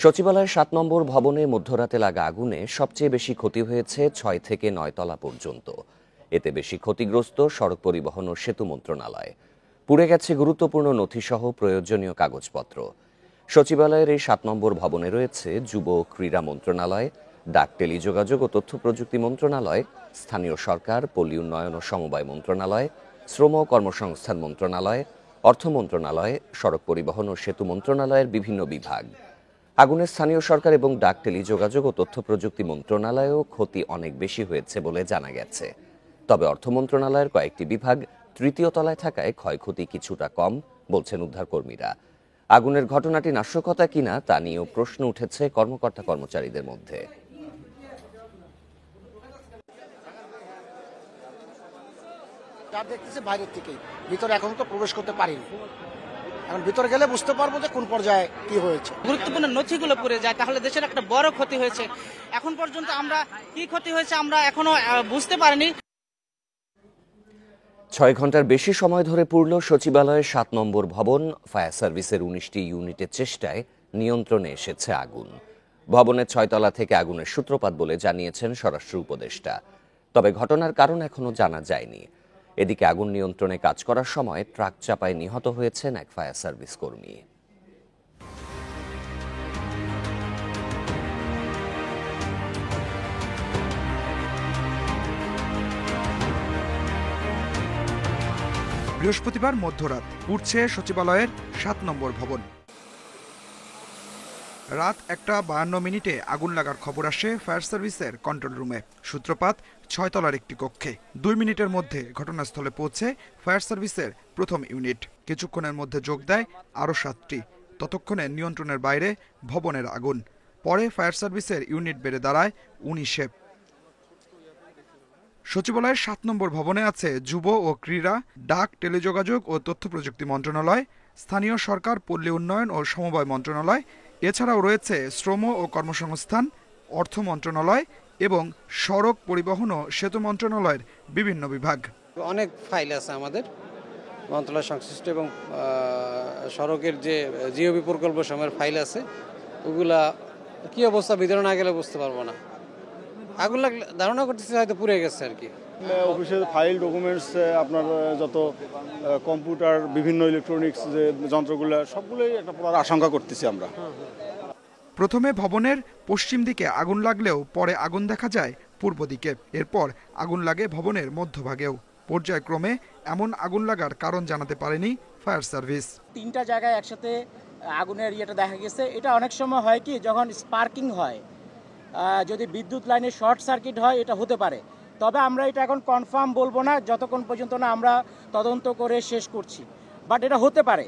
সচিবালয়ের ৭ নম্বর ভবনে মধ্যরাতে লাগা আগুনে সবচেয়ে বেশি ক্ষতি হয়েছে ৬ থেকে ৯ তলা পর্যন্ত। এতে বেশি ক্ষতিগ্রস্ত সড়ক পরিবহন ও সেতু মন্ত্রণালয়। পুড়ে গেছে গুরুত্বপূর্ণ নথিসহ প্রয়োজনীয় কাগজপত্র। সচিবালয়ের এই ৭ নম্বর ভবনে রয়েছে যুব ও ক্রীড়া মন্ত্রণালয়, ডাক টেলিযোগাযোগ ও তথ্য প্রযুক্তি মন্ত্রণালয়, স্থানীয় সরকার, পল্লী উন্নয়ন ও সমবায় মন্ত্রণালয়, শ্রম ও কর্মসংস্থান মন্ত্রণালয়, অর্থ মন্ত্রণালয়, সড়ক পরিবহন ও সেতু মন্ত্রণালয়ের বিভিন্ন বিভাগ। আগুনে স্থানীয় সরকার এবং ডাক টেলিযোগাযোগ ও তথ্য প্রযুক্তি মন্ত্রণালয়েও ক্ষতি অনেক বেশি হয়েছে বলে জানা গেছে। তবে অর্থ মন্ত্রণালয়ের কয়েকটি বিভাগ তৃতীয় তলায় থাকায় ক্ষয়ক্ষতি কিছুটা কম বলছেন উদ্ধারকর্মীরা। আগুনের ঘটনাটি নাশকতা কিনা তা নিয়েও প্রশ্ন উঠেছে কর্মকর্তা কর্মচারীদের মধ্যে। যা দেখতেছি বাইরের থেকেই, ভিতরে এখন তো প্রবেশ করতে পারিনি। এখন ভিতরে গেলে বুঝতে পারবো যে কোন পর্যায়ে কি হয়েছে। গুরুত্বপূর্ণ নথিগুলো পুড়ে যায়, তাহলে দেশের একটা বড় ক্ষতি হয়েছে। এখন পর্যন্ত আমরা কি ক্ষতি হয়েছে আমরা এখনো বুঝতে পারিনি। ৬ ঘন্টার বেশি সময় ধরে পুড়ল সচিবালয়ের ৭ নম্বর ভবন। ফায়ার সার্ভিসের ১৯টি ইউনিটের চেষ্টায় নিয়ন্ত্রণে এসেছে আগুন। ভবনের ৬ তলা থেকে আগুনের সূত্রপাত বলে জানিয়েছেন স্বরাষ্ট্র উপদেষ্টা। তবে ঘটনার কারণ এখনো জানা যায়নি। এদিকে আগুন নিয়ন্ত্রণে কাজ করার সময় ট্রাক চাপায় নিহত হয়েছেন এক ফায়ার সার্ভিস কর্মী। বৃহস্পতিবার মধ্যরাত পুড়ছে সচিবালয়ের ৭ নম্বর ভবন। রাত ১:৫২ আগুন লাগার খবর আসে ফায়ার সার্ভিসের কন্ট্রোল রুমে। সূত্রপাত ৬ তলার একটি কক্ষে। ২ মিনিটের মধ্যে ঘটনাস্থলে পৌঁছে ফায়ার সার্ভিসের প্রথম ইউনিট। কিছুক্ষণের মধ্যে যোগ দেয় আরও ৭টি। ততক্ষণে নিয়ন্ত্রণের বাইরে ভবনের আগুন। পরে ফায়ার সার্ভিসের ইউনিট বেড়ে দাঁড়ায় ১৯-এ। সচিবালয়ের ৭ নম্বর ভবনে আছে যুব ও ক্রীড়া, ডাক টেলিযোগাযোগ ও তথ্য প্রযুক্তি মন্ত্রণালয়, স্থানীয় সরকার, পল্লী উন্নয়ন ও সমবায় মন্ত্রণালয়, এছাড়াও রয়েছে শ্রম ও কর্মসংস্থান, অর্থ মন্ত্রণালয় এবং সড়ক পরিবহন ও সেতু মন্ত্রণালয়ের বিভিন্ন বিভাগ। অনেক ফাইল আছে আমাদের মন্ত্রণালয় সংশ্লিষ্ট এবং সড়কের যে জিওবি প্রকল্প সময়ের ফাইল আছে, ওগুলা কি অবস্থা ভিতরে না গেলে বুঝতে পারবো না। আগুন লাগলে ধারণা করতেছি হয়তো পুড়ে গেছে আর কি। অফিসের ফাইল, ডকুমেন্টস, আপনার যত কম্পিউটার, বিভিন্ন ইলেকট্রনিক্স যে যন্ত্রগুলো, সবগুলোই একটা পুরো আশঙ্কা করতেছি আমরা। প্রথমে ভবনের পশ্চিম দিকে আগুন লাগলেও পরে আগুন দেখা যায় পূর্ব দিকে। এরপর আগুন লাগে ভবনের মধ্যভাগেও। পর্যায়ক্রমে এমন আগুন লাগার কারণ জানাতে পারেনি ফায়ার সার্ভিস। 3টা জায়গায় একসাথে আগুনের ইয়েটা দেখা গেছে। এটা অনেক সময় হয় কি, যখন স্পার্কিং হয়, যদি বিদ্যুৎ লাইনে শর্ট সার্কিট হয়, এটা হতে পারে। তবে আমরা এটা এখন কনফার্ম বলবো না যতক্ষণ পর্যন্ত না আমরা তদন্ত করে শেষ করছি, বাট এটা হতে পারে।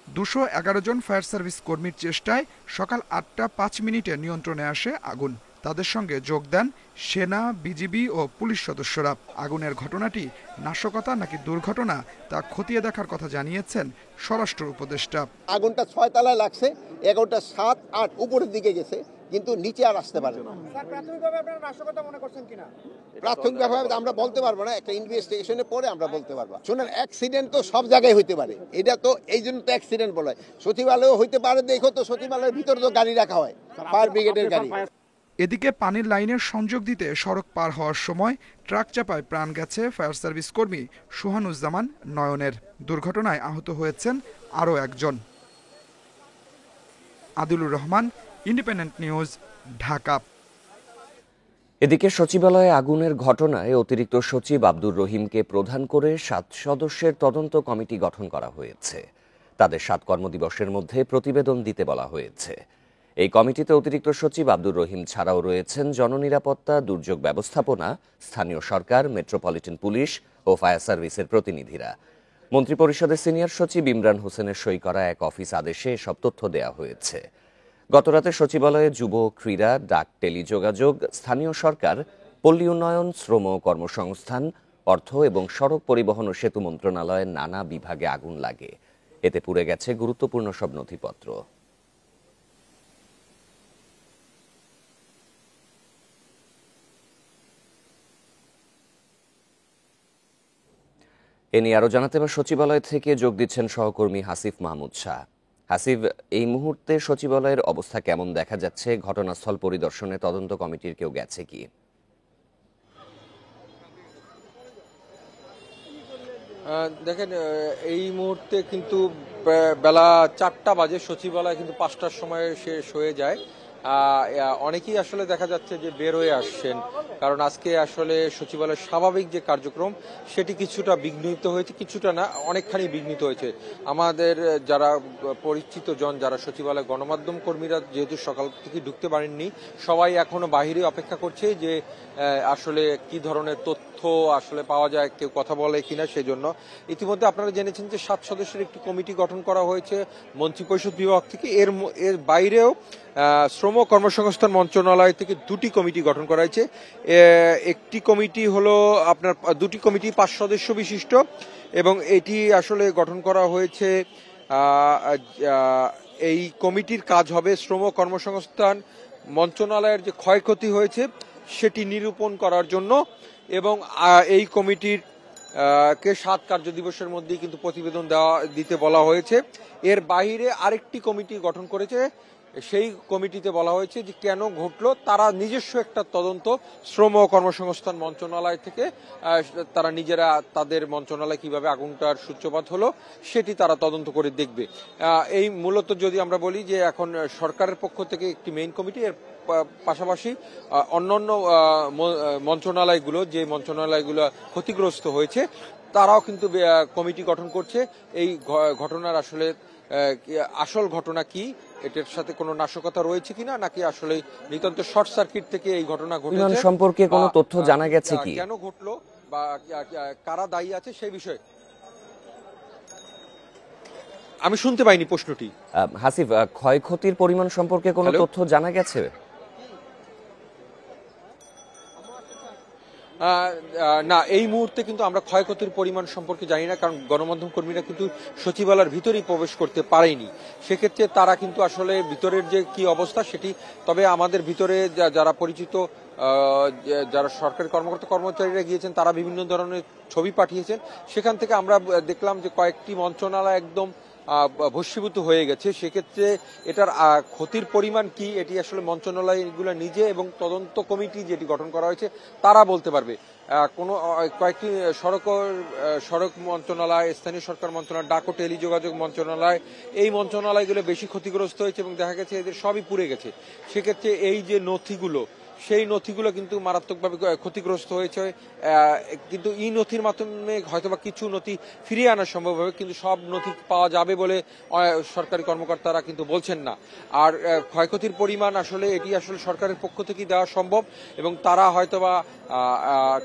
২১১ জন ফায়ার সার্ভিস কর্মীর চেষ্টায় সকাল ৮:০৫ নিয়ন্ত্রণে আসে আগুন। তাদের সঙ্গে যোগ দেন সেনা, বিজিবি ও পুলিশ সদস্যরা। আগুনের ঘটনাটি নাশকতা নাকি দুর্ঘটনা তা খতিয়ে দেখার কথা জানিয়েছেন স্বরাষ্ট্র উপদেষ্টা। আগুনটা ৬ তলায় লাগছে, এগারোটা ৭-৮ উপরের দিকে গেছে, কিন্তু নিচে আর আসতে পারে না। প্রাথমিকভাবে আপনারা নাশকতা মনে করছেন কিনা? প্রাথমিকভাবে আমরা বলতে পারবো না, একটা ইনভেস্টিগেশনের পরে আমরা বলতে পারবো। শুনেন, অ্যাক্সিডেন্ট তো সব জায়গায় হইতে পারে, এটা তো এই জন্য তো অ্যাক্সিডেন্ট বলা হয়। সচিবালয়ও হইতে পারে, দেখো তো সচিবালয়ের ভিতরে তো গাড়ি রাখা হয়, ফায়ার ব্রিগেডের গাড়ি। এদিকে পানির লাইনের সংযোগ দিতে সড়ক পার হওয়ার সময় ট্রাক চাপায় প্রাণ গেছে ফায়ার সার্ভিস কর্মী সুহানুজ্জামান নয়নের। দুর্ঘটনায় আহত হয়েছেন আরও একজন। Adilur Rahman, independent news, Dhaka. এদিকে সচিবালয়ে আগুনের ঘটনায় অতিরিক্ত সচিব আব্দুর রহিমকে প্রধান করে ৭ সদস্যের তদন্ত কমিটি গঠন করা হয়েছে। তাদের ৭ কর্মদিবসের মধ্যে প্রতিবেদন দিতে বলা হয়েছে। এই কমিটিতে অতিরিক্ত সচিব আব্দুর রহিম ছাড়াও রয়েছেন জননিরাপত্তা, দুর্যোগ ব্যবস্থাপনা, স্থানীয় সরকার, মেট্রোপলিটন পুলিশ ও ফায়ার সার্ভিসের প্রতিনিধিরা। মন্ত্রিপরিষদের সিনিয়র সচিব ইমরান হোসেনের সই করা এক অফিস আদেশে এসব তথ্য দেওয়া হয়েছে। গতরাতে সচিবালয়ে যুব, ক্রীড়া, ডাক টেলিযোগাযোগ, স্থানীয় সরকার, পল্লী উন্নয়ন, শ্রম ও কর্মসংস্থান, অর্থ এবং সড়ক পরিবহন ও সেতু মন্ত্রণালয়ের নানা বিভাগে আগুন লাগে। এতে পুড়ে গেছে গুরুত্বপূর্ণ সব নথিপত্র। এ নিয়ে আরো জানাতে সচিবালয় থেকে যোগ দিচ্ছেন সহকর্মী হাসিফ মাহমুদ শাহ। হাসিব, এই মুহূর্তে সচিবালয়ের অবস্থা কেমন দেখা যাচ্ছে? ঘটনাস্থল পরিদর্শনে তদন্ত কমিটির কেউ গেছে কি? দেখেন, এই মুহূর্তে কিন্তু বেলা 4টা বাজে, সচিবালয় কিন্তু 5টার সময় শেষ হয়ে যায়। অনেকেই আসলে দেখা যাচ্ছে যে বের হয়ে আসছেন, কারণ আজকে আসলে সচিবালয়ের স্বাভাবিক যে কার্যক্রম সেটি কিছুটা বিঘ্নিত হয়েছে, কিছুটা না অনেকখানি বিঘ্নিত হয়েছে। আমাদের যারা পরিচিত জন, যারা সচিবালয় গণমাধ্যম কর্মীরা যেহেতু সকাল থেকে ঢুকতে পারেননি, সবাই এখনো বাহিরে অপেক্ষা করছে যে আসলে কি ধরনের তথ্য আসলে পাওয়া যায়, কেউ কথা বলে কিনা। সেজন্য ইতিমধ্যে আপনারা জেনেছেন যে 7 সদস্যের একটি কমিটি গঠন করা হয়েছে মন্ত্রিপরিষদ বিভাগ থেকে। এর বাইরেও শ্রম কর্মসংস্থান মন্ত্রণালয় থেকে 2টি কমিটি গঠন করা হয়েছে। একটি কমিটি হলো আপনার 2টি কমিটি 5 সদস্য বিশিষ্ট, এবং এটি আসলে গঠন করা হয়েছে। এই কমিটির কাজ হবে শ্রম কর্মসংস্থান মন্ত্রণালয়ের যে ক্ষয়ক্ষতি হয়েছে সেটি নিরূপণ করার জন্য, এবং এই কমিটির কে 7 কার্য দিবসের মধ্যেই কিন্তু প্রতিবেদন দিতে বলা হয়েছে। এর বাইরে আরেকটি কমিটি গঠন করেছে, সেই কমিটিতে বলা হয়েছে যে কেন ঘটলো তারা নিজস্ব একটা তদন্ত শ্রম ও কর্মসংস্থান মন্ত্রণালয় থেকে তারা নিজেরা তাদের মন্ত্রণালয় কিভাবে আগুনটার সূত্রপাত হলো সেটি তারা তদন্ত করে দেখবে। এই মূলত যদি আমরা বলি যে এখন সরকারের পক্ষ থেকে একটি মেইন কমিটি, এর পাশাপাশি অন্যান্য মন্ত্রণালয়গুলো, যে মন্ত্রণালয়গুলো ক্ষতিগ্রস্ত হয়েছে তারাও কিন্তু কমিটি গঠন করছে। এই ঘটনার আসলে আসল ঘটনা কি, এটার সাথে কোনো নাশকতা রয়েছে কিনা, নাকি আসলে নিতান্ত শর্ট সার্কিট থেকে এই ঘটনা ঘটেছে সম্পর্কে কোনো তথ্য জানা গেছে কি, কেন ঘটলো বা কারা দায়ী আছে সেই বিষয়ে আমি শুনতে পাইনি প্রশ্নটি। হাসিব, ক্ষয়ক্ষতির পরিমাণ সম্পর্কে কোনো তথ্য জানা গেছে? না, এই মুহূর্তে কিন্তু আমরা ক্ষয়ক্ষতির পরিমাণ সম্পর্কে জানি না, কারণ গণমাধ্যম কর্মীরা কিন্তু সচিবালয়ের ভিতরেই প্রবেশ করতে পারেনি। সেক্ষেত্রে তারা কিন্তু আসলে ভিতরের যে কি অবস্থা সেটি, তবে আমাদের ভিতরে যারা পরিচিত যারা সরকারি কর্মচারীরা গিয়েছেন তারা বিভিন্ন ধরনের ছবি পাঠিয়েছেন। সেখান থেকে আমরা দেখলাম যে কয়েকটি মন্ত্রণালয় একদম ভস্মীভূত হয়ে গেছে। সেক্ষেত্রে এটার ক্ষতির পরিমাণ কি এটি আসলে মন্ত্রণালয়গুলো নিজে এবং তদন্ত কমিটি যেটি গঠন করা হয়েছে তারা বলতে পারবে। কোনো কয়েকটি সড়ক মন্ত্রণালয়, স্থানীয় সরকার মন্ত্রণালয়, ডাক ও টেলিযোগাযোগ মন্ত্রণালয়, এই মন্ত্রণালয়গুলো বেশি ক্ষতিগ্রস্ত হয়েছে এবং দেখা গেছে এদের সবই পুড়ে গেছে। সেক্ষেত্রে এই যে নথিগুলো, সেই নথিগুলো কিন্তু মারাত্মকভাবে ক্ষতিগ্রস্ত হয়েছে। কিন্তু এই নথির মাধ্যমে হয়তোবা কিছু নথি ফিরিয়ে আনা সম্ভব হবে, কিন্তু সব নথি পাওয়া যাবে বলে সরকারি কর্মকর্তারা কিন্তু বলছেন না। আর ক্ষয়ক্ষতির পরিমাণ আসলে এটি আসলে সরকারের পক্ষ থেকেই দেওয়া সম্ভব, এবং তারা হয়তোবা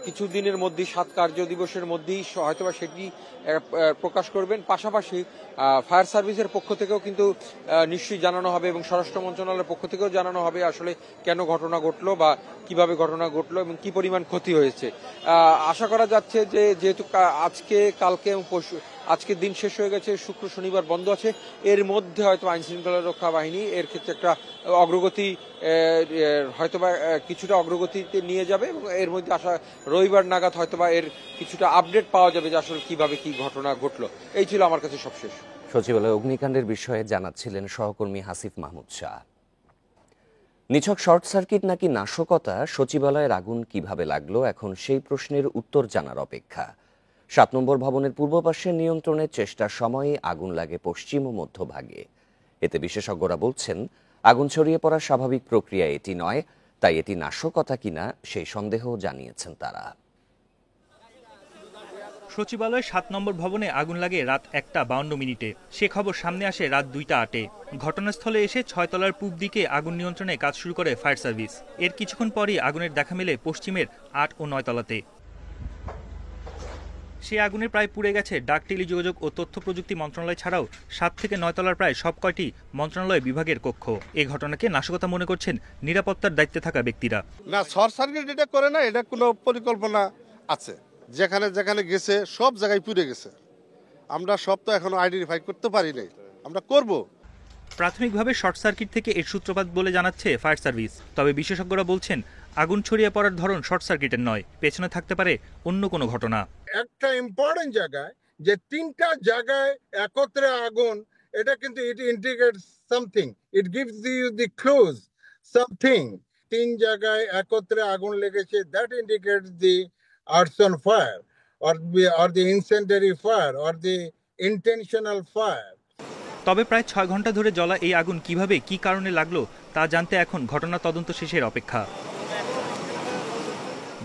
কিছু দিনের মধ্যেই 7 কার্য দিবসের মধ্যেই হয়তোবা সেটি প্রকাশ করবেন। পাশাপাশি ফায়ার সার্ভিসের পক্ষ থেকেও কিন্তু নিশ্চয়ই জানানো হবে, এবং স্বরাষ্ট্র মন্ত্রণালয়ের পক্ষ থেকেও জানানো হবে আসলে কেন ঘটনা ঘটলো বা কিভাবে ঘটনা ঘটলো এবং কি পরিমাণ ক্ষতি হয়েছে। আশা করা যাচ্ছে যে যেহেতু কালকে এবং আজকের দিন শেষ হয়ে গেছে, শুক্র শনিবার বন্ধ আছে, এর মধ্যে হয়তো আইন শৃঙ্খলা রক্ষা বাহিনী এর ক্ষেত্রে একটা অগ্রগতি হয়তোবা কিছুটা অগ্রগতিতে নিয়ে যাবে, এবং এর মধ্যে রবিবার নাগাদ হয়তোবা এর কিছুটা আপডেট পাওয়া যাবে যে আসলে কিভাবে কি ঘটনা ঘটলো। এই ছিল আমার কাছে সবশেষ। সচিবালয় অগ্নিকাণ্ডের বিষয়ে জানাচ্ছিলেন সহকর্মী হাসিফ মাহমুদ শাহ। নিছক শর্ট সার্কিট নাকি নাশকতা, সচিবালয়ের আগুন কিভাবে লাগলো, এখন সেই প্রশ্নের উত্তর জানার অপেক্ষা। 7 নম্বর ভবনের পূর্ব পাশে নিয়ন্ত্রণের চেষ্টার সময়ে আগুন লাগে পশ্চিম ও মধ্যভাগে। এতে বিশেষজ্ঞরা বলছেন আগুন ছড়িয়ে পড়ার স্বাভাবিক প্রক্রিয়া এটি নয়, তাই এটি নাশকতা কিনা সেই সন্দেহ জানিয়েছেন তারা। সচিবালয় 7 নম্বর ভবনে আগুন লাগে রাত 1:52। সে খবর সামনে আসে রাত 2:08। ঘটনাস্থলে এসে 6 তলার পূব দিকে আগুন নিয়ন্ত্রণে কাজ শুরু করে ফায়ার সার্ভিস। এর কিছুক্ষণ পরই আগুনের দেখা মেলে পশ্চিমের 8 ও 9 তলাতে। সে আগুনে প্রায় পুড়ে গেছে ডাক, টেলিযোগাযোগ ও তথ্য প্রযুক্তি মন্ত্রণালয় ছাড়াও 7 থেকে 9 তলার প্রায় সব কয়টি মন্ত্রণালয় বিভাগের কক্ষ। এই ঘটনাকে নাশকতা মনে করছেন নিরাপত্তার দায়িত্বে থাকা ব্যক্তিরা। না, শর্ট সার্কিট এটা করে না, এটা কোনো পরিকল্পনা আছে। যেখানে যেখানে গেছে সব জায়গায় পুড়ে গেছে। আমরা সব তো এখনো আইডেন্টিফাই করতে পারি নাই, আমরা করব। প্রাথমিকভাবে শর্ট সার্কিট থেকে এর সূত্রপাত বলে জানাচ্ছে ফায়ার সার্ভিস। তবে বিশেষজ্ঞরা বলছেন আগুন ছড়িয়ে পড়ার ধরন শর্ট সার্কিটের নয়, পেছনে থাকতে পারে অন্য কোনো ঘটনা। একটা ইম্পর্টেন্ট জায়গায় যে 3টা জায়গায় একত্রে আগুন এটা কিন্তু it indicates something, it gives you the clues something. 3 জায়গায় একত্রে আগুন লেগেছে, that indicates the arson fire or the incendiary fire or the intentional fire. তবে প্রায় 6 ঘন্টা ধরে জ্বলা এই আগুন কিভাবে কি কারণে লাগলো তা জানতে এখন ঘটনা তদন্ত শেষের অপেক্ষা।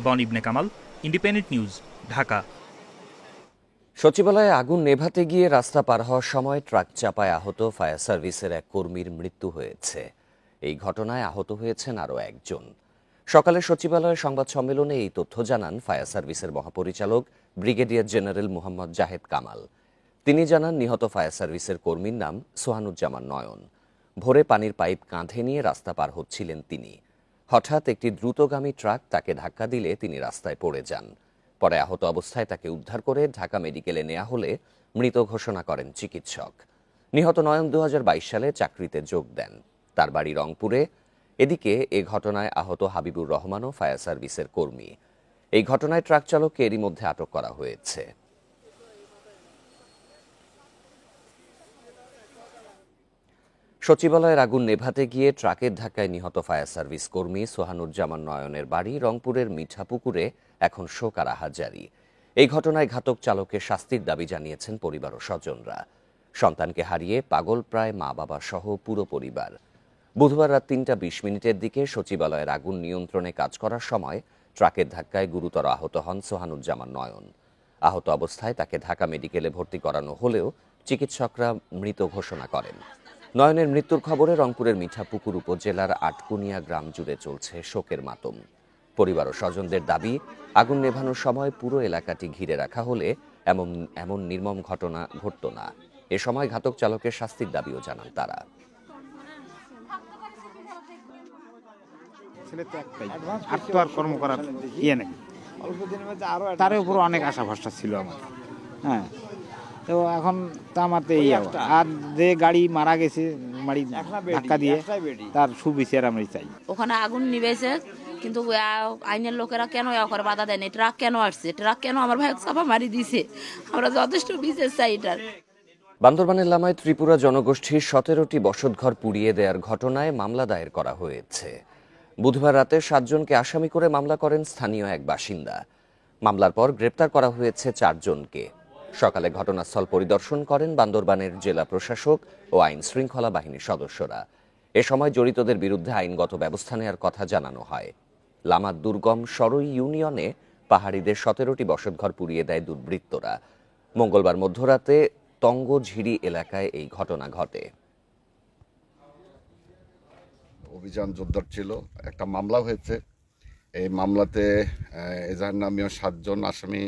বন ইবনে কামাল, ইন্ডিপেন্ডেন্ট নিউজ, ঢাকা। সচিবালয়ে আগুন নেভাতে গিয়ে রাস্তা পার হওয়ার সময় ট্রাক চাপায় আহত ফায়ার সার্ভিসের এক কর্মীর মৃত্যু হয়েছে। এই ঘটনায় আহত হয়েছেন আরও একজন। সকালে সচিবালয়ে সংবাদ সম্মেলনে এই তথ্য জানান ফায়ার সার্ভিসের মহাপরিচালক ব্রিগেডিয়ার জেনারেল মোহাম্মদ জাহেদ কামাল। তিনি জানান নিহত ফায়ার সার্ভিসের কর্মীর নাম সোহানুজ্জামান নয়ন। ভোরে পানির পাইপ কাঁধে নিয়ে রাস্তা পার হচ্ছিলেন তিনি। হঠাৎ একটি দ্রুতগামী ট্রাক তাকে ধাক্কা দিলে তিনি রাস্তায় পড়ে যান। পরে আহত অবস্থায় তাকে উদ্ধার করে ঢাকা মেডিকেলে নেওয়া হলে মৃত ঘোষণা করেন চিকিৎসক। নিহত নয়ন 2022 সালে চাকরিতে যোগ দেন। তার বাড়ি রংপুরে। এদিকে এ ঘটনায় আহত হাবিবুর রহমানও ফায়ার সার্ভিসের কর্মী। এই ঘটনায় ট্রাক চালককে এরই মধ্যে আটক করা হয়েছে। সচিবালয়ের আগুন নেভাতে গিয়ে ট্রাকের ধাক্কায় নিহত ফায়ার সার্ভিস কর্মী সোহানুজ্জামান নয়নের বাড়ি রংপুরের মিঠাপুকুরে এখন শোক আর আহাজারি। এই ঘটনায় ঘাতক চালকের শাস্তির দাবি জানিয়েছেন পরিবার ও স্বজনরা। সন্তানকে হারিয়ে পাগল প্রায় মা বাবা সহ পুরো পরিবার। বুধবার রাত 3টা 20 মিনিটের দিকে সচিবালয়ের আগুন নিয়ন্ত্রণে কাজ করার সময় ট্রাকের ধাক্কায় গুরুতর আহত হন সোহানুজ্জামান নয়ন। আহত অবস্থায় তাকে ঢাকা মেডিকেলে ভর্তি করানো হলেও চিকিৎসকরা মৃত ঘোষণা করেন। নয়নের মৃত্যুর খবরে রংপুরের মিঠাপুকুর উপজেলার আটকুনিয়া গ্রাম জুড়ে চলছে শোকের মাতম। পরিবার ও স্বজনদের দাবি, আগুন নেভানোর সময় পুরো এলাকাটি ঘিরে রাখা হলে এমন নির্মম ঘটনা ঘটত না। এ সময় ঘাতক চালকের শাস্তির দাবিও জানান তারা। কর্ম করার ইয়ে নেই, তার উপর অনেক আশা ভরসা ছিল আমার। হ্যাঁ, তো এখন তো আমার তো এই আর যে গাড়ি মারা গেছে ধাক্কা দিয়ে তার সুবিচার আমরা চাই। ওখানে আগুন নিবেছে, কিন্তু আইনের লোকেরা কেন করে বাধা দেয়নি? ট্রাক কেন আসছে? ট্রাক কেন আমার ভাই চাপা মারি দিছে? আমরা যথেষ্ট বিচার চাই এটার। বান্দরবানের লামায় ত্রিপুরা জনগোষ্ঠীর 17টি বসতঘর পুড়িয়ে দেওয়ার ঘটনায় মামলা দায়ের করা হয়েছে। বুধবার রাতে 7 জনকে আসামি করে মামলা করেন স্থানীয় এক বাসিন্দা। মামলার পর গ্রেপ্তার করা হয়েছে 4 জনকে। সকালে ঘটনাস্থল পরিদর্শন করেন বান্দরবানের জেলা প্রশাসক ও আইন শৃঙ্খলা বাহিনীর সদস্যরা। এ সময় জড়িতদের বিরুদ্ধে আইনগত ব্যবস্থা নেওয়ার কথা জানানো হয়। লামার দুর্গম সরই ইউনিয়নে পাহাড়িদের 17টি বসতঘর পুড়িয়ে দেয় দুর্বৃত্তরা। মঙ্গলবার মধ্যরাতে তঙ্গঝিরি এলাকায় এই ঘটনা ঘটে। অভিযান জোরদার ছিল, একটা মামলা হয়েছে। এই মামলাতে এজাহার নামীয় 7 জন আসামি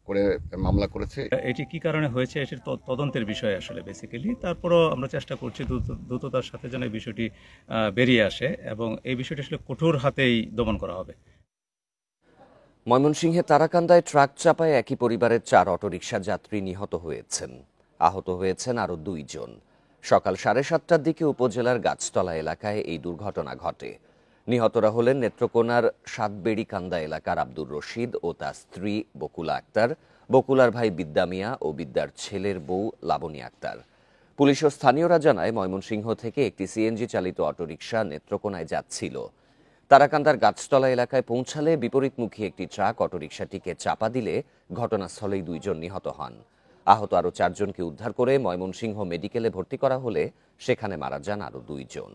করে মামলা করেছে। এটি কি কারণে হয়েছে এটির তদন্তের বিষয় আসলে বেসিক্যালি। তারপরও আমরা চেষ্টা করছি দ্রুততার সাথে যেন এই বিষয়টি বেরিয়ে আসে এবং এই বিষয়টি আসলে কঠোর হাতেই দমন করা হবে। ময়মনসিংহে তারাকান্দায় ট্রাক চাপায় একই পরিবারের 4 অটোরিকশা যাত্রী নিহত হয়েছেন। আহত হয়েছেন আরও 2 জন। সকাল 7:30টার দিকে উপজেলার গাছতলা এলাকায় এই দুর্ঘটনা ঘটে। নিহতরা হলেন নেত্রকোনার সাতবেড়িকান্দা এলাকার আব্দুর রশিদ ও তার স্ত্রী বকুলা আক্তার, বকুলার ভাই বিদ্যা মিয়া ও বিদ্যার ছেলের বউ লাবণী আক্তার। পুলিশ ও স্থানীয়রা জানায়, ময়মনসিংহ থেকে একটি সিএনজি চালিত অটোরিকশা নেত্রকোনায় যাচ্ছিল। তারাকান্দার গাছতলা এলাকায় পৌঁছালে বিপরীতমুখী একটি ট্রাক অটোরিকশাটিকে চাপা দিলে ঘটনাস্থলেই 2 জন নিহত হন। আহত আরও 4 জনকে উদ্ধার করে ময়মনসিংহ মেডিকেলে ভর্তি করা হলে সেখানে মারা যান আরও 2 জন।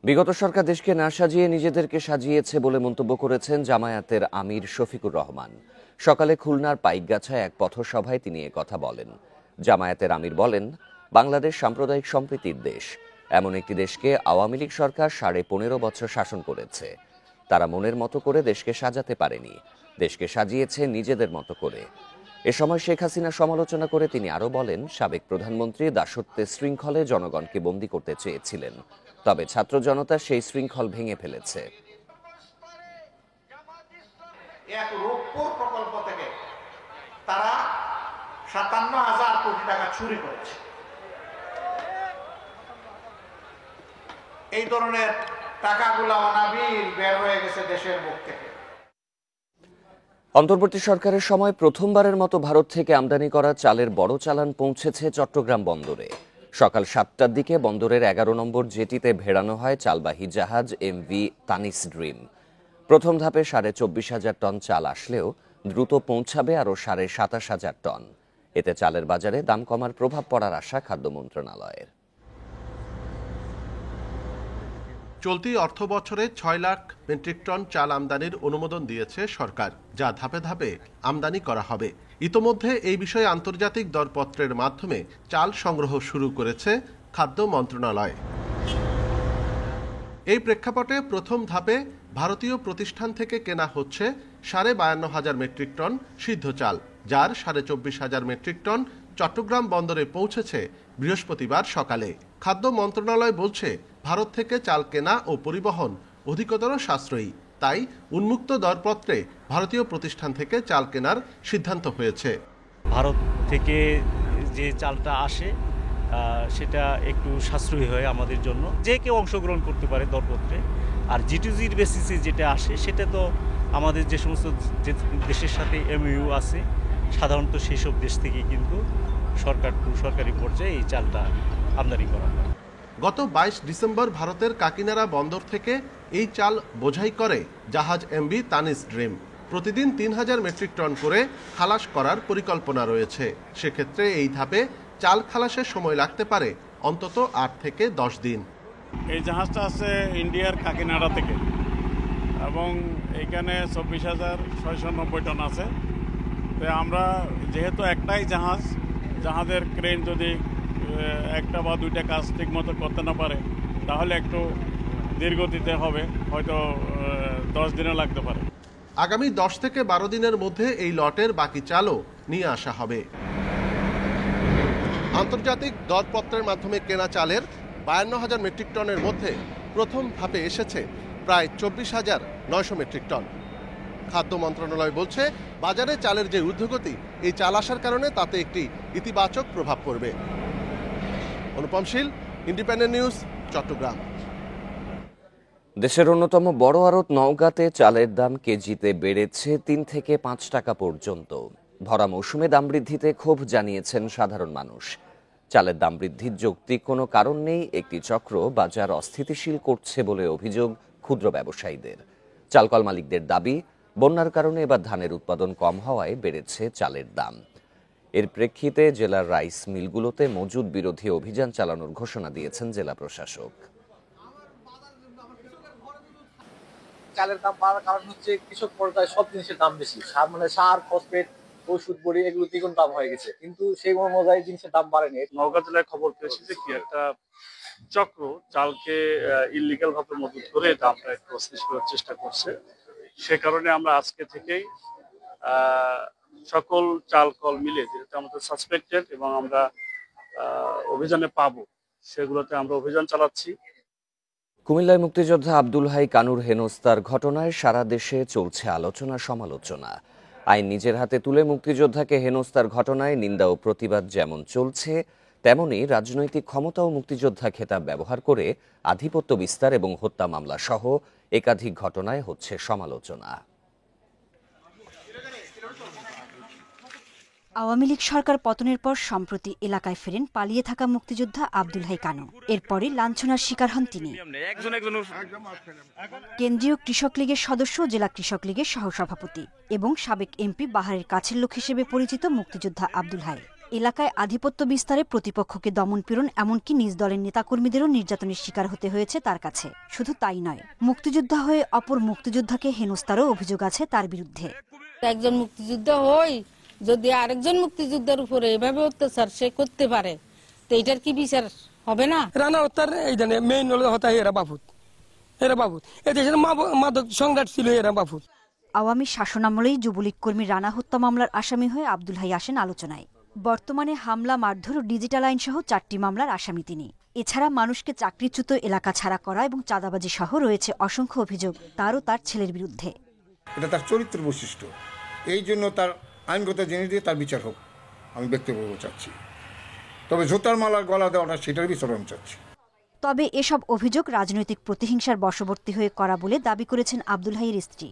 বিগত সরকার দেশকে না সাজিয়ে নিজেদেরকে সাজিয়েছে বলে মন্তব্য করেছেন জামায়াতের আমির শফিকুর রহমান। সকালে খুলনার পাইকগাছায় এক পথসভায় তিনি কথা বলেন। জামায়াতের আমির বলেন, বাংলাদেশ সাম্প্রদায়িক সম্প্রীতির দেশ। এমন একটি দেশকে আওয়ামী লীগ সরকার 15.5 বছর শাসন করেছে। তারা মনের মতো করে দেশকে সাজাতে পারেনি, দেশকে সাজিয়েছে নিজেদের মতো করে। এ সময় শেখ হাসিনা সমালোচনা করে তিনি আরও বলেন, সাবেক প্রধানমন্ত্রী দাসত্বের শৃঙ্খলে জনগণকে বন্দী করতে চেয়েছিলেন, তবে ছাত্র জনতা সেই শৃঙ্খল ভেঙে ফেলেছে। এক রূপপুর প্রকল্প থেকে তারা 57,000 কোটি টাকা চুরি করেছে। এই ধরনের টাকাগুলো অনাবিল বের হয়ে গেছে দেশের মুখ থেকে। অন্তর্বর্তী সরকারের সময় প্রথমবারের মতো ভারত থেকে আমদানি করা চালের বড় চালান পৌঁছেছে চট্টগ্রাম বন্দরে। সকাল 7টার দিকে বন্দরের 11 নম্বর জেটিতে ভেড়ানো হয় চালবাহী জাহাজ এমভি তানিস ড্রিম। প্রথম ধাপে 24,500 টন চাল আসলেও দ্রুত পৌঁছাবে আরও 27,500 টন। এতে চালের বাজারে দাম কমার প্রভাব পড়ার আশা খাদ্য মন্ত্রণালয়ের। চলতি অর্থ বছরে 6 লাখ মেট্রিক টন চাল আমদানির অনুমোদন দিয়েছে সরকার, যা ধাপে ধাপে আমদানি করা হবে। ইতোমধ্যে এই বিষয়ে আন্তর্জাতিক দরপত্রের মাধ্যমে চাল সংগ্রহ শুরু করেছে খাদ্য মন্ত্রণালয়। এই প্রেক্ষাপটে প্রথম ধাপে ভারতীয় প্রতিষ্ঠান থেকে কেনা হচ্ছে 52,500 মেট্রিক টন সিদ্ধ চাল, যার 24,500 মেট্রিক টন চট্টগ্রাম বন্দরে পৌঁছেছে বৃহস্পতিবার সকালে। খাদ্য মন্ত্রণালয় বলছে, ভারত থেকে চাল কেনা ও পরিবহন অধিকতর সাশ্রয়ী, তাই উন্মুক্ত দরপত্রে ভারতীয় প্রতিষ্ঠান থেকে চাল কেনার সিদ্ধান্ত হয়েছে। ভারত থেকে যে চালটা আসে সেটা একটু সাশ্রয়ী হয় আমাদের জন্য, যে কেউ অংশগ্রহণ করতে পারে দরপত্রে। আর জিটুজির বেসিসে যেটা আসে সেটা তো আমাদের যে সমস্ত দেশের সাথে এমইউ আছে, সাধারণত সেই সব দেশ থেকে কিন্তু সরকারি পর্যায়ে এই চালটা আমদানি করা হয়। গত 22 ডিসেম্বর ভারতের কাকিনাড়া বন্দর থেকে এই চাল বোঝাই করে জাহাজ এমভি তানিস ড্রিম। প্রতিদিন 3,000 মেট্রিক টন করে খালাস করার পরিকল্পনা রয়েছে। সেক্ষেত্রে এই ধাপে চাল খালাসের সময় লাগতে পারে অন্তত 8 থেকে 10 দিন। এই জাহাজটা আছে ইন্ডিয়ার কাকিনাড়া থেকে এবং এখানে 24,690 টন আছে। তো আমরা যেহেতু একটাই জাহাজের ক্রেন যদি একটা বা দুইটা কাজ ঠিক মতো করতে না পারে তাহলে একটু দীর্ঘতিতে হবে, হয়তো 10 দিনও লাগতে পারে। আগামী 10 থেকে 12 দিনের মধ্যে এই লটের বাকি চালও নিয়ে আসা হবে। আন্তর্জাতিক দরপত্রের মাধ্যমে কেনা চালের 52,000 মেট্রিক টনের মধ্যে প্রথম ধাপে এসেছে প্রায় 24,900 মেট্রিক টন। খাদ্য মন্ত্রণালয় বলছে, বাজারে চালের যে ঊর্ধ্বগতি, এই চাল আসার কারণে তাতে একটি ইতিবাচক প্রভাব পড়বে। অনুপম শীল, ইন্ডিপেন্ডেন্ট নিউজ, চট্টগ্রাম। দেশের অন্যতম বড় আড়ত নওগাঁতে চালের দাম কেজিতে বেড়েছে 3 থেকে 5 টাকা পর্যন্ত। ভরা মৌসুমে দাম বৃদ্ধিতে ক্ষোভ জানিয়েছেন সাধারণ মানুষ। চালের দাম বৃদ্ধির যৌক্তিক কোনো কারণ নেই, একটি চক্র বাজার অস্থিতিশীল করছে বলে অভিযোগ ক্ষুদ্র ব্যবসায়ীদের। চালকল মালিকদের দাবি, বন্যার কারণে এবার ধানের উৎপাদন কম হওয়ায় বেড়েছে চালের দাম। এর প্রেক্ষিতে জেলার রাইস মিলগুলোতে মজুদ বিরোধী অভিযান চালানোর ঘোষণা দিয়েছেন জেলা প্রশাসক। চালের দাম বাড়ার কারণ হচ্ছে কৃষক পর্যায়ে সব জিনিসের দাম বেশি, মানে সার, ফসফেট, ওষুধ, বড়ি এগুলো দ্বিগুণ দাম হয়ে গেছে, কিন্তু সেই অনুযায়ী জিনিসের দাম বাড়েনি। নওগাঁ জেলায় খবর পেয়েছি যে কি একটা চক্র চালকে ইলিগাল ভাবে মজুত করে দামটা একটু অস্থির করার চেষ্টা করছে। সে কারণে আমরা আজকে থেকেই সকল চাল কল মিলে যেটা আমাদের সাসপেক্টেড এবং আমরা অভিযানে পাবো, সেগুলোতে আমরা অভিযান চালাচ্ছি। কুমিল্লায় মুক্তিযোদ্ধা আব্দুল হাই কানুর হেনস্তার ঘটনায় সারা দেশে চলছে আলোচনা সমালোচনা। আইন নিজের হাতে তুলে মুক্তিযোদ্ধাকে হেনস্তার ঘটনায় নিন্দা ও প্রতিবাদ যেমন চলছে, তেমনি রাজনৈতিক ক্ষমতা ও মুক্তিযোদ্ধা খেতাব ব্যবহার করে আধিপত্য বিস্তার এবং হত্যা মামলা সহ একাধিক ঘটনায় হচ্ছে সমালোচনা। আওয়ামী লীগ সরকার পতনের পর সম্প্রতি এলাকায় ফেরেন পালিয়ে থাকা মুক্তিযোদ্ধা আব্দুল হাই কানু। এরপরে লাঞ্ছনার শিকার হন তিনি। কেন্দ্রীয় কৃষক লীগের সদস্য, জেলা কৃষক লীগের সহসভাপতি এবং সাবেক এমপি বাহারের কাছের লোক হিসেবে পরিচিত মুক্তিযোদ্ধা আব্দুল হাই এলাকায় আধিপত্য বিস্তারে প্রতিপক্ষকে দমনপীড়ন, এমনকি নিজ দলের নেতাকর্মীদেরও নির্যাতনের শিকার হতে হয়েছে তার কাছে। শুধু তাই নয়, মুক্তিযোদ্ধা হয়ে অপর মুক্তিযোদ্ধাকে হেনস্তারও অভিযোগ আছে তার বিরুদ্ধে। একজন মুক্তিযোদ্ধা হই যদি আরেকজন মুক্তিযোদ্ধার উপরে এভাবে অত্যাচার সে করতে পারে, তো এটার কি বিচার হবে না? রানা হত্যার এই মেইন হত্যা এরা বাবুত এদেশের মাদক সংঘাত ছিল এরা বাবুত। আওয়ামী শাসনামলেই যুবলীগ কর্মী রানা হত্যা মামলার আসামি হয়ে আব্দুল হাই আসেন আলোচনায়। বর্তমানে হামলা, মারধর ও ডিজিটাল আইন সহ 4টি মামলার আসামি তিনি। এছাড়া মানুষকে চাকরিচ্যুত, এলাকা ছাড়া করা এবং চাঁদাবাজি সহ রয়েছে অসংখ্য অভিযোগ তার ও তার ছেলের বিরুদ্ধে। এটা তার চরিত্র বৈশিষ্ট্য, এই জন্য তার আইনগত জিনিস দিয়ে তার বিচার হোক আমি ব্যক্তিগতভাবে চাচ্ছি। তবে জোতার মালার গলা দেওয়াটা সেটার বিচার আমি চাচ্ছি। তবে এসব অভিযোগ রাজনৈতিক প্রতিহিংসার বশবর্তী হয়ে করা বলে দাবি করেছেন আব্দুল হাইয়ের স্ত্রী।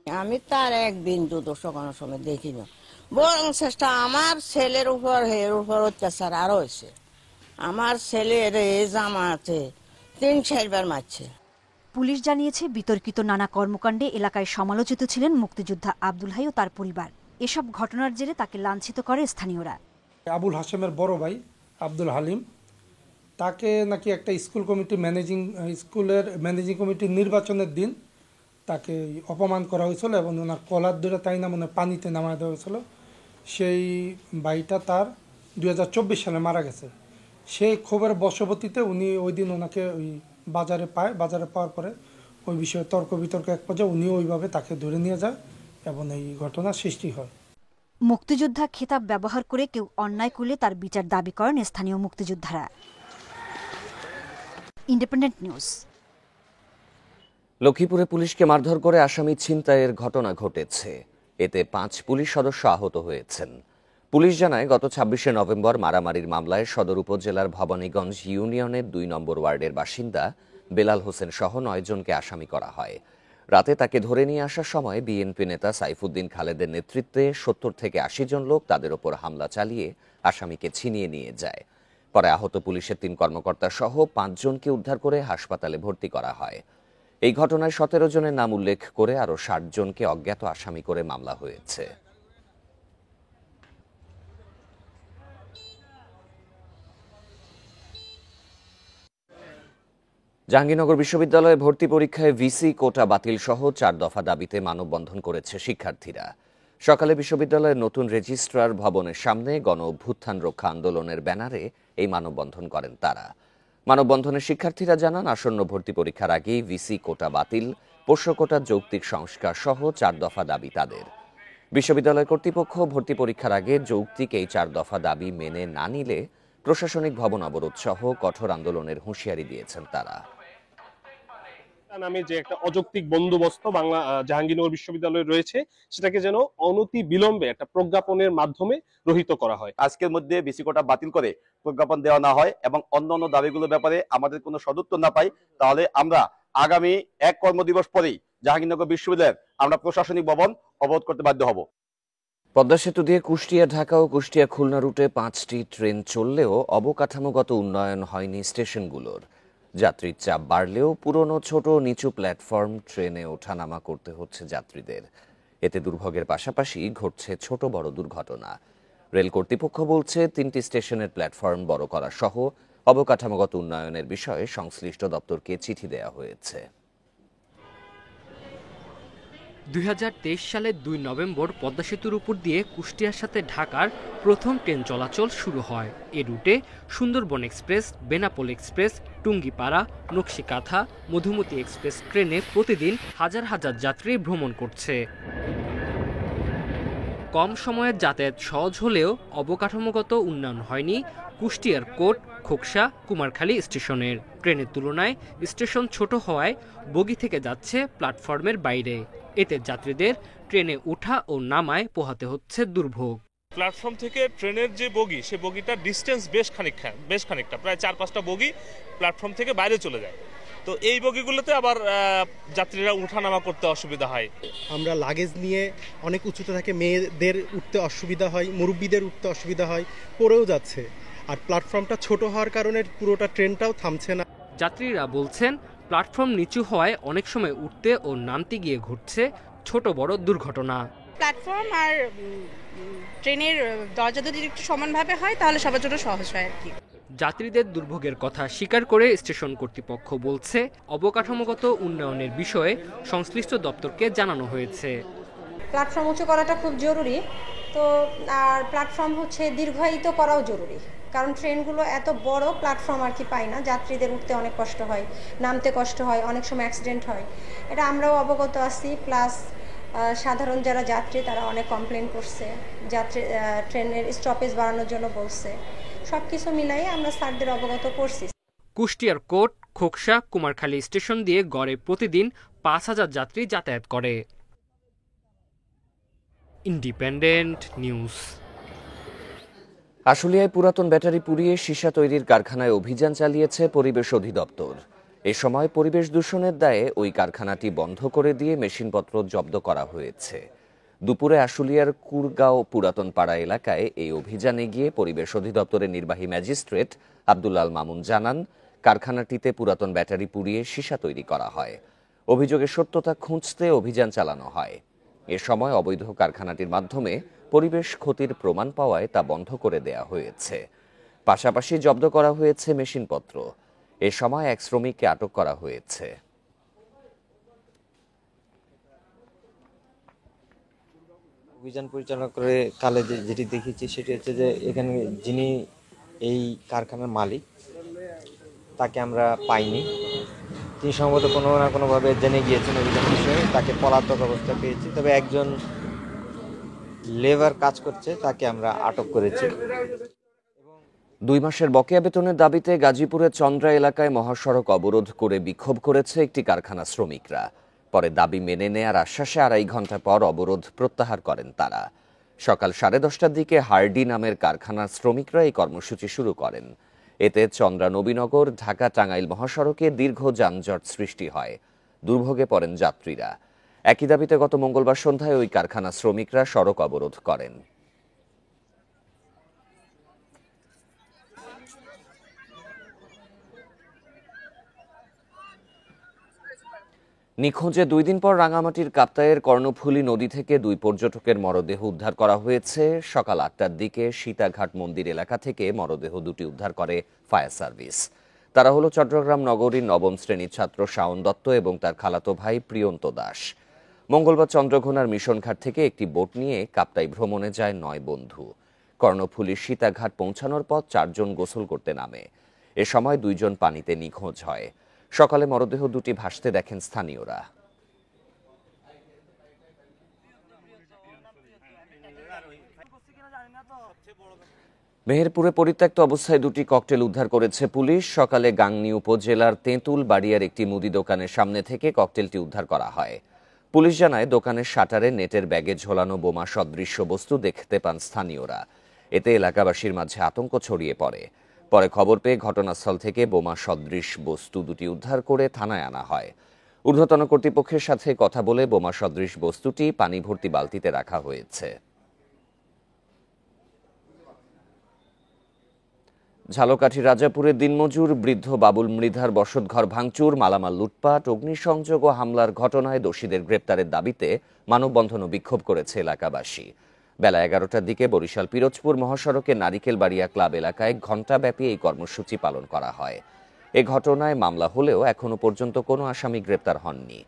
আমি তার একদিন দুদর্শ কোনো সময় দেখি না, বরং চেষ্টা আমার ছেলের উপর এর উপর অত্যাচার আরো হয়েছে। আমার ছেলের এই জামাতে 3-4 বার মারছে। পুলিশ জানিয়েছে বিতর্কিত নানা কর্মকাণ্ডে এলাকায় সমালোচিত ছিলেন মুক্তিযোদ্ধা আব্দুল হাই ও তার পরিবার। এসব ঘটনার জেরে তাকে লাঞ্ছিত করে স্থানীয়রা। আবুল হাশেমের বড় ভাই আব্দুল হালিম, তাকে নাকি একটা স্কুলের ম্যানেজিং কমিটির নির্বাচনের দিন তাকে অপমান করা হয়েছিল এবং ওনার কলার ধরে তাই না মনে পানিতে নামায় দেওয়া হয়েছিল। সেই ভাইটা তার 2024 সালে মারা গেছে। সেই ক্ষোভের বশবর্তীতে উনি ওই দিন ওনাকে ওই বাজারে পাওয়ার পরে ওই বিষয়ে তর্ক বিতর্ক এক পর্যায়ে উনিও ওইভাবে তাকে ধরে নিয়ে যায় এবং এই ঘটনার সৃষ্টি হয়। মুক্তিযোদ্ধা খেতাব ব্যবহার করে কেউ অন্যায় করলে তার বিচার দাবি করেন স্থানীয় মুক্তিযোদ্ধারা। Independent news. লক্ষ্মীপুরে পুলিশকে মারধর করে আসামি ছিনতাইয়ের ঘটনা ঘটেছে। এতে 5 পুলিশ সদস্য আহত হয়েছেন। পুলিশ জানায় গত 26শে নভেম্বর মারামারির মামলায় সদর উপজেলার ভবানীগঞ্জ ইউনিয়নের 2 নম্বর ওয়ার্ডের বাসিন্দা বেলাল হোসেন সহ 9 জনকে আসামি করা হয়। রাতে তাকে ধরে নিয়ে আসার সময় বিএনপি নেতা সাইফুদ্দিন খালেদের নেতৃত্বে 70 থেকে 80 জন লোক তাদের ওপর হামলা চালিয়ে আসামিকে ছিনিয়ে নিয়ে যায়। পরে আহত পুলিশের 3 কর্মকর্তা সহ 5 জনকে উদ্ধার করে হাসপাতালে ভর্তি করা হয়। এই ঘটনায় 17 জনের নাম উল্লেখ করে আরও 60 জনকে অজ্ঞাত আসামি করে মামলা হয়েছে। জাহাঙ্গীরনগর বিশ্ববিদ্যালয়ে ভর্তি পরীক্ষায় ভিসি কোটা বাতিল সহ 4 দফা দাবিতে মানববন্ধন করেছে শিক্ষার্থীরা। সকালে বিশ্ববিদ্যালয়ের নতুন রেজিস্ট্রার ভবনের সামনে গণ অভ্যুত্থান রক্ষা আন্দোলনের ব্যানারে এই মানববন্ধন করেন তারা। মানববন্ধনে শিক্ষার্থীরা জানান আসন্ন ভর্তি পরীক্ষার আগেই ভিসি কোটা বাতিল, পোষ্য কোটা যৌক্তিক সংস্কার সহ 4 দফা দাবি তাদের। বিশ্ববিদ্যালয় কর্তৃপক্ষ ভর্তি পরীক্ষার আগে যৌক্তিক এই 4 দফা দাবি মেনে না নিলে প্রশাসনিক ভবন অবরোধ সহ কঠোর আন্দোলনের হুঁশিয়ারি দিয়েছেন তারা। নামে যে একটা অযৌক্তিক বন্দোবস্ত বাংলা জাহাঙ্গীরনগর বিশ্ববিদ্যালয়ে রয়েছে, সেটাকে যেন অনতি বিলম্বে একটা প্রজ্ঞাপনের মাধ্যমে রহিত করা হয়। আজকের মধ্যে ভিসি কোটা বাতিল করে প্রজ্ঞাপন দেওয়া না হয় এবং অন্যান্য দাবিগুলোর ব্যাপারে আমাদের কোনো সদুত্তর না পাই, তাহলে আমরা আগামী 1 কর্মদিবস পরেই জাহাঙ্গীরনগর বিশ্ববিদ্যালয়ের আমরা প্রশাসনিক ভবন অবরোধ করতে বাধ্য হব। পদ্মা সেতু দিয়ে কুষ্টিয়া ঢাকা ও কুষ্টিয়া খুলনা রুটে 5টি ট্রেন চললেও অবকাঠামোগত উন্নয়ন হয়নি স্টেশনগুলোর। যাত্রীর চাপ বাড়লেও পুরনো ছোট নিচু প্ল্যাটফর্ম ট্রেনে ওঠানামা করতে হচ্ছে যাত্রীদের। এতে দুর্ভোগের পাশাপাশি ঘটছে ছোট বড় দুর্ঘটনা। রেল কর্তৃপক্ষ বলছে 3টি স্টেশনের প্ল্যাটফর্ম বড় করা সহ অবকাঠামোগত উন্নয়নের বিষয়ে সংশ্লিষ্ট দপ্তরকে চিঠি দেওয়া হয়েছে। 2023 সালের 2 নভেম্বর পদ্মা সেতুর উপর দিয়ে কুষ্টিয়ার সাথে ঢাকার প্রথম ট্রেন চলাচল শুরু হয়। এ রুটে Sundarban express, Benapole express, Tungipara, Nakshi Kantha, Madhumati express ট্রেনে প্রতিদিন হাজার হাজার যাত্রী ভ্রমণ করছে। কম সময়ে যাতায়াত সহজ হলেও অবকাঠামোগত উন্নয়ন হয়নি কুষ্টিয়ার কোট, খোকসা, কুমারখালী স্টেশনের। ট্রেনের তুলনায় স্টেশন ছোট হওয়ায় বগি থেকে যাচ্ছে প্ল্যাটফর্মের বাইরে। এতে যাত্রীদের ট্রেনে ওঠা ও নামায় পোহাতে হচ্ছে দুর্ভোগ। প্ল্যাটফর্ম থেকে ট্রেনের যে বগি, সে বগিটার ডিস্টেন্স বেশ খানিকটা প্রায় 4-5টা বগি প্ল্যাটফর্ম থেকে বাইরে চলে যায়। তো এই বগিগুলোতে আবার যাত্রীরা ওঠানামা করতে অসুবিধা হয়। আমরা লাগেজ নিয়ে অনেক উঁচুতে থাকে, মেয়েদের উঠতে অসুবিধা হয়, মুরব্বীদের উঠতে অসুবিধা হয়, পড়েও যাচ্ছে। আর প্ল্যাটফর্মটা ছোট হওয়ার কারণে পুরোটা ট্রেনটাও থামছে না। যাত্রীরা বলছেন প্ল্যাটফর্ম নিচু হওয়ায় অনেক সময় উঠতে ও নামতে গিয়ে ঘটছে ছোট বড় দুর্ঘটনা। প্ল্যাটফর্ম আর ট্রেনের দরজা যদি একটু সমানভাবে হয় তাহলে সবার জন্য সহজ হয় আর কি। যাত্রীদের দুর্ভোগের কথা স্বীকার করে স্টেশন কর্তৃপক্ষ বলছে অবকাঠামোগত উন্নয়নের বিষয়ে সংশ্লিষ্ট দপ্তরকে জানানো হয়েছে। প্ল্যাটফর্ম উঁচু করাটা খুব জরুরি, তো আর প্ল্যাটফর্ম হচ্ছে দীর্ঘায়িত করাও জরুরি, কারণ ট্রেনগুলো এত বড় প্ল্যাটফর্ম আর কি পায় না, যাত্রীদের উঠতে অনেক কষ্ট হয়, নামতে কষ্ট হয়, অনেক সময় অ্যাক্সিডেন্ট হয়। এটা আমরাও অবগত আছি, প্লাস সাধারণ যারা যাত্রী তারা অনেক কমপ্লেন করছে, ট্রেনের স্টপেজ বাড়ানোর জন্য বলছে। সব কিছু মিলাই আমরা স্যারদের অবগত করছি। কুষ্টিয়ার কোট, খোকসা, কুমারখালী স্টেশন দিয়ে গড়ে প্রতিদিন 5000 যাত্রী যাতায়াত করে। Independent news. আশুলিয়ায় পুরাতন ব্যাটারি পুড়িয়ে সীসা তৈরির কারখানায় অভিযান চালিয়েছে পরিবেশ অধিদপ্তর। এ সময় পরিবেশ দূষণের দায়ে ওই কারখানাটি বন্ধ করে দিয়ে মেশিনপত্র জব্দ করা হয়েছে। দুপুরে আশুলিয়ার কুরগাঁও পুরাতন পাড়া এলাকায় এই অভিযানে গিয়ে পরিবেশ অধিদপ্তরের নির্বাহী ম্যাজিস্ট্রেট আব্দুল মামুন জানান, কারখানাটিতে পুরাতন ব্যাটারি পুড়িয়ে সীসা তৈরি করা হয়। অভিযোগের সত্যতা খুঁজতে অভিযান চালানো হয়। এ সময় অবৈধ কারখানাটির মাধ্যমে পরিবেশ ক্ষতির প্রমাণ পাওয়ায় তা বন্ধ করে দেয়া হয়েছে। পাশাপাশি জব্দ করা হয়েছে মেশিনপত্র। এ সময় এক শ্রমিককে আটক করা হয়েছে। অভিযান পরিচালনা করে কালে যেটি দেখেছি সেটি হচ্ছে যে এখানে যিনি এই কারখানার মালিক তাকে আমরা পাইনি। তিনি সম্ভবত কোনো না কোনোভাবে জেনে গিয়েছেন অভিযান বিষয়ে, তাকে পলাতক অবস্থা পেয়েছি। তবে একজন লেবার কাজ করছে, তাকে আমরা আটক করেছি। 2 মাসের বকেয়া বেতনের দাবিতে গাজীপুরের চন্দ্রা এলাকায় মহাসড়ক অবরোধ করে বিক্ষোভ করেছে একটি কারখানা শ্রমিকরা। পরে দাবি মেনে নেয়ার আশ্বাসে 2.5 ঘন্টা পর অবরোধ প্রত্যাহার করেন তারা। সকাল 10:30টার দিকে হার্ডি নামের কারখানার শ্রমিকরা এই কর্মসূচি শুরু করেন। এতে চন্দ্রা নবীনগর ঢাকা টাঙ্গাইল মহাসড়কে দীর্ঘ যানজট সৃষ্টি হয়। দুর্ভোগে পড়েন যাত্রীরা। একই দাবিতে গত মঙ্গলবার সন্ধ্যায় ওই কারখানা শ্রমিকরা সড়ক অবরোধ করেন। নিখোঁজে 2 দিন পর রাঙামাটির কাপ্তাইয়ের কর্ণফুলী নদী থেকে 2 পর্যটকের মরদেহ উদ্ধার করা হয়েছে। সকাল 8টার দিকে সীতাঘাট মন্দির এলাকা থেকে মরদেহ দুটি উদ্ধার করে ফায়ার সার্ভিস। তারা হলো চট্টগ্রাম নগরীর 9ম শ্রেণীর ছাত্র শাওন দত্ত এবং তার খালাতো ভাই প্রিয়ন্ত দাস। মঙ্গলবার চন্দ্রঘোনার মিশনঘাট থেকে একটি বোট নিয়ে কাপ্তাই ভ্রমণে যায় 9 বন্ধু। কর্ণফুলীর সীতাঘাট পৌঁছানোর পর 4 জন গোসল করতে নামে। এ সময় 2 জন পানিতে নিখোঁজ হয়। সকালে মরদেহ দুটি ভাসতে দেখেন স্থানীয়রা। মেহেরপুরে পরিত্যক্ত অবস্থায় 2টি ককটেল উদ্ধার করেছে পুলিশ। সকালে গাংনী উপজেলার তেঁতুল বাড়িয়ার একটি মুদি দোকানের সামনে থেকে ককটেলটি উদ্ধার করা হয়। পুলিশ জানায়, দোকানের শাটারে নেটের ব্যাগে ঝোলানো বোমা সদৃশ্য বস্তু দেখতে পান স্থানীয়রা। এতে এলাকাবাসীর মাঝে আতঙ্ক ছড়িয়ে পড়ে। পরে খবর পেয়ে ঘটনাস্থল থেকে বোমা সদৃশ বস্তু দুটি উদ্ধার করে থানায় আনা হয়। ঊর্ধ্বতন কর্তৃপক্ষের সাথে কথা বলে বোমা সদৃশ বস্তুটি পানি ভর্তি বালতিতে রাখা হয়েছে। ঝালকাঠি রাজাপুরে দিনমজুর বৃদ্ধ বাবুল মৃধার বসতঘর ভাঙচুর, মালামাল লুটপাট, অগ্নিসংযোগ ও হামলার ঘটনায় দোষীদের গ্রেপ্তারের দাবিতে মানববন্ধন ও বিক্ষোভ করেছে এলাকাবাসী। বেলা 11টার দিকে বরিশাল পিরোজপুর মহাসড়কে নারিকেলবাড়িয়া ক্লাব এলাকায় ঘণ্টাব্যাপী এই কর্মসূচি পালন করা হয়। এ ঘটনায় মামলা হলেও এখনো পর্যন্ত কোনো আসামি গ্রেপ্তার হননি।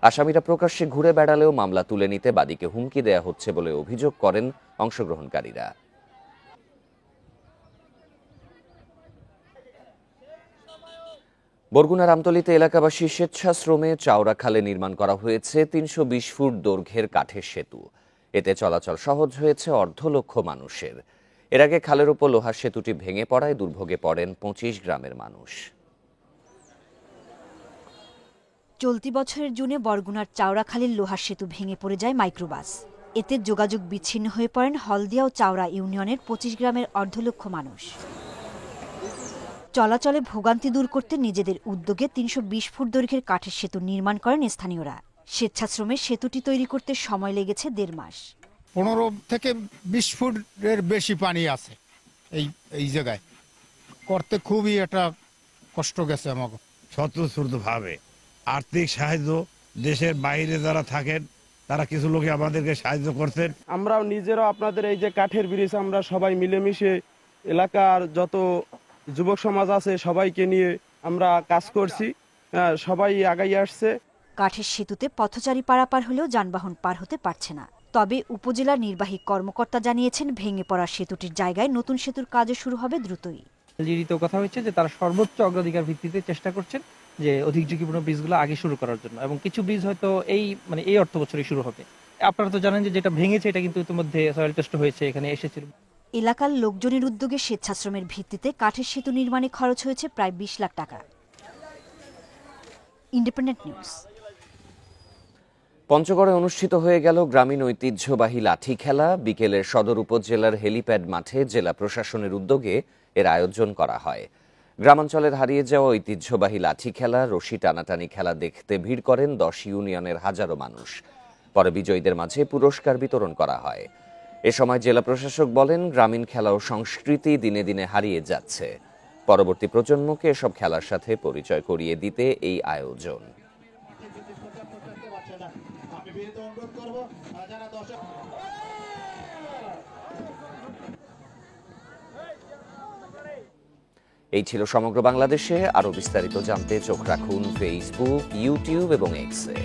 আসামিরা প্রকাশ্যে ঘুরে বেড়ালেও মামলা তুলে নিতে বাদীকে হুমকি দেয়া হচ্ছে বলে অভিযোগ করেন অংশগ্রহণকারীরা। বরগুনার আমতলীতে এলাকাবাসী স্বেচ্ছাশ্রমে চাওড়া খালে নির্মাণ করা হয়েছে 320 ফুট দৈর্ঘ্যের কাঠের সেতু। এতে চলাচল সহজ হয়েছে 250,000 মানুষের। এর আগে খালের উপর লোহার সেতুটি ভেঙে পড়ায় দুর্ভোগে পড়েন 25 গ্রামের মানুষ। চলতি বছরের জুনে বরগুনার চাওড়াখালীর লোহার সেতু ভেঙে পড়ে যায় মাইক্রোবাস। এতে যোগাযোগ বিচ্ছিন্ন হয়ে পড়েন হলদিয়া ও চাওড়া ইউনিয়নের 25 গ্রামের 250,000 মানুষ। চলাচলে ভোগান্তি দূর করতে নিজেদের উদ্যোগে 320 ফুট দৈর্ঘ্যের কাঠের সেতু নির্মাণ করেন স্থানীয়রা। স্বেচ্ছাশ্রমে সেতুটি তৈরি করতে সময় লেগেছে 1.5 মাস। 15 থেকে 20 ফুটের বেশি পানি আছে এই জায়গায়, করতে খুবই একটা কষ্ট গেছে আমাকে। স্বতঃস্ফূর্তভাবে আর্থিক সাহায্য, দেশের বাইরে যারা থাকেন তারা কিছু লোকে আমাদেরকে সাহায্য করছেন। আমরাও নিজেরাও আপনাদের এই যে কাঠের ব্রিজ আমরা সবাই মিলেমিশে এলাকার যত যুবক সমাজ আছে সবাইকে নিয়ে আমরা কাজ করছি, সবাই আগাই আসছে। কাঠের সেতুতে পথচারী পারাপার হলেও যানবাহন পার হতে পারছে না। তবে উপজেলা নির্বাহী কর্মকর্তা জানিয়েছেন, ভেঙে পড়া সেতুটির জায়গায় নতুন সেতুর কাজও শুরু হবে দ্রুতই। এলজিডিতেও কথা হচ্ছে যে তারা সর্বোচ্চ অগ্রাধিকার ভিত্তিতে চেষ্টা করছেন যে অধিক ঝুঁকিপূর্ণ ব্রিজগুলো আগে শুরু করার জন্য, এবং কিছু ব্রিজ হয়তো এই অর্থ বছরই শুরু হবে। আপনারা তো জানেন যে যেটা ভেঙেছে এটা কিন্তু ইতিমধ্যে সয়েল টেস্ট হয়েছে, এখানে এসেছিল। এলাকার লোকজনের উদ্যোগে স্বেচ্ছাশ্রমের ভিত্তিতে কাঠের সেতু নির্মাণে খরচ হয়েছে প্রায় 20 লাখ টাকা। Independent news. পঞ্চগড়ে অনুষ্ঠিত হয়ে গেল গ্রামীণ ঐতিহ্যবাহী লাঠি খেলা। বিকেলের সদর উপজেলার হেলিপ্যাড মাঠে জেলা প্রশাসনের উদ্যোগে এর আয়োজন করা হয়। গ্রামাঞ্চলের হারিয়ে যাওয়া ঐতিহ্যবাহী লাঠি খেলা, রশি টানাটানি খেলা দেখতে ভিড় করেন 10 ইউনিয়নের হাজারো মানুষ। পরে বিজয়ীদের মাঝে পুরস্কার বিতরণ করা হয়। এ সময় জেলা প্রশাসক বলেন, গ্রামীণ খেলা ও সংস্কৃতি দিনে দিনে হারিয়ে যাচ্ছে। পরবর্তী প্রজন্মকে এসব খেলার সাথে পরিচয় করিয়ে দিতে এই আয়োজন। এই ছিল সমগ্র বাংলাদেশে। আরো বিস্তারিত জানতে চোখ রাখুন ফেসবুক, ইউটিউব এবং এক্সে।